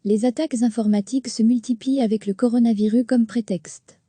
Les attaques informatiques se multiplient avec le coronavirus comme prétexte.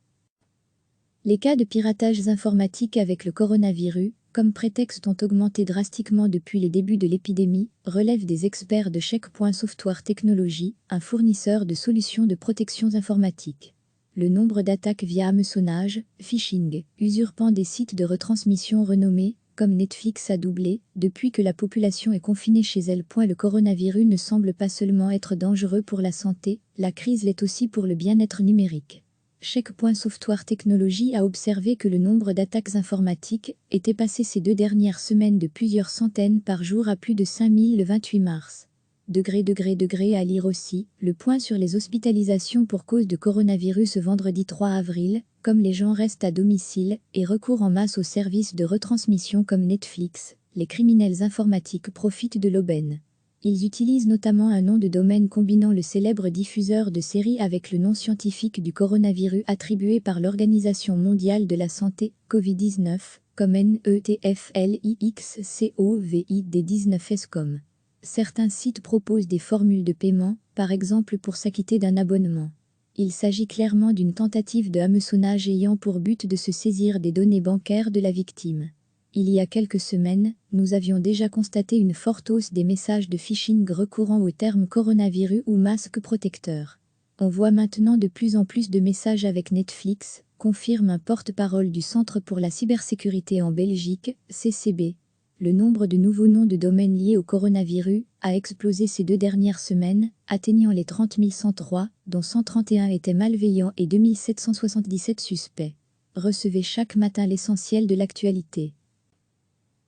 Les cas de piratage informatique avec le coronavirus, comme prétexte, ont augmenté drastiquement depuis les débuts de l'épidémie, relèvent des experts de Checkpoint Software Technology, un fournisseur de solutions de protection informatique. Le nombre d'attaques via hameçonnage, phishing, usurpant des sites de retransmission renommés, comme Netflix, a doublé depuis que la population est confinée chez elle. Le coronavirus ne semble pas seulement être dangereux pour la santé, la crise l'est aussi pour le bien-être numérique. Checkpoint Software Technology a observé que le nombre d'attaques informatiques était passé ces 2 dernières semaines de plusieurs centaines par jour à plus de 5000 le 28 mars. À lire aussi, le point sur les hospitalisations pour cause de coronavirus ce vendredi 3 avril, comme les gens restent à domicile et recourent en masse aux services de retransmission comme Netflix, les criminels informatiques profitent de l'aubaine. Ils utilisent notamment un nom de domaine combinant le célèbre diffuseur de séries avec le nom scientifique du coronavirus attribué par l'Organisation mondiale de la santé, Covid-19, comme Netflix-COVID-19. Certains sites proposent des formules de paiement, par exemple pour s'acquitter d'un abonnement. Il s'agit clairement d'une tentative de hameçonnage ayant pour but de se saisir des données bancaires de la victime. Il y a quelques semaines, nous avions déjà constaté une forte hausse des messages de phishing recourant au terme coronavirus ou masque protecteur. On voit maintenant de plus en plus de messages avec Netflix, confirme un porte-parole du Centre pour la cybersécurité en Belgique, CCB. Le nombre de nouveaux noms de domaines liés au coronavirus a explosé ces 2 dernières semaines, atteignant les 30 103, dont 131 étaient malveillants et 2777 suspects. Recevez chaque matin l'essentiel de l'actualité.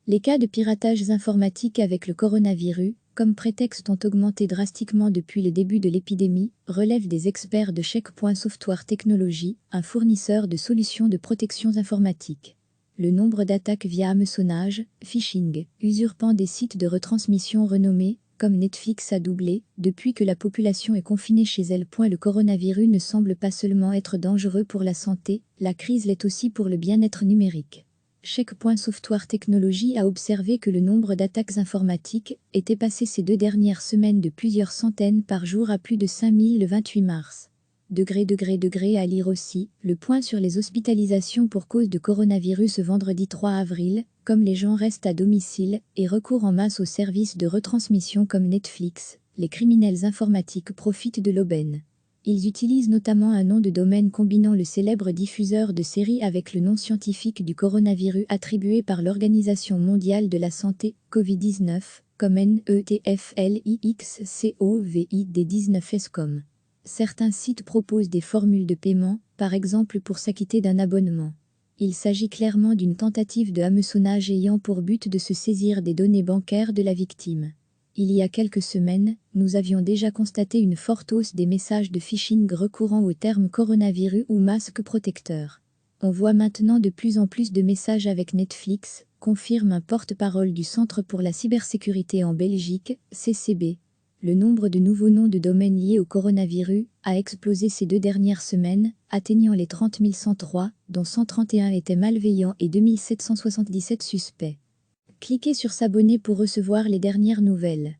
Les cas de piratage informatique avec le coronavirus, comme prétexte, ont augmenté drastiquement depuis le début de l'épidémie, relèvent des experts de Checkpoint Software Technology, un fournisseur de solutions de protection informatique. Le nombre d'attaques via hameçonnage, phishing, usurpant des sites de retransmission renommés, comme Netflix, a doublé depuis que la population est confinée chez elle. Le coronavirus ne semble pas seulement être dangereux pour la santé, la crise l'est aussi pour le bien-être numérique. Checkpoint Software Technology a observé que le nombre d'attaques informatiques était passé ces 2 dernières semaines de plusieurs centaines par jour à plus de 5000 le 28 mars. À lire aussi, le point sur les hospitalisations pour cause de coronavirus ce vendredi 3 avril, comme les gens restent à domicile et recourent en masse aux services de retransmission comme Netflix, les criminels informatiques profitent de l'aubaine. Ils utilisent notamment un nom de domaine combinant le célèbre diffuseur de séries avec le nom scientifique du coronavirus attribué par l'Organisation mondiale de la santé, Covid-19, comme Netflix-COVID-19. Certains sites proposent des formules de paiement, par exemple pour s'acquitter d'un abonnement. Il s'agit clairement d'une tentative de hameçonnage ayant pour but de se saisir des données bancaires de la victime. Il y a quelques semaines, nous avions déjà constaté une forte hausse des messages de phishing recourant au terme coronavirus ou masque protecteur. On voit maintenant de plus en plus de messages avec Netflix, confirme un porte-parole du Centre pour la cybersécurité en Belgique, CCB. Le nombre de nouveaux noms de domaines liés au coronavirus a explosé ces 2 dernières semaines, atteignant les 30 103, dont 131 étaient malveillants et 2777 suspects. Cliquez sur s'abonner pour recevoir les dernières nouvelles.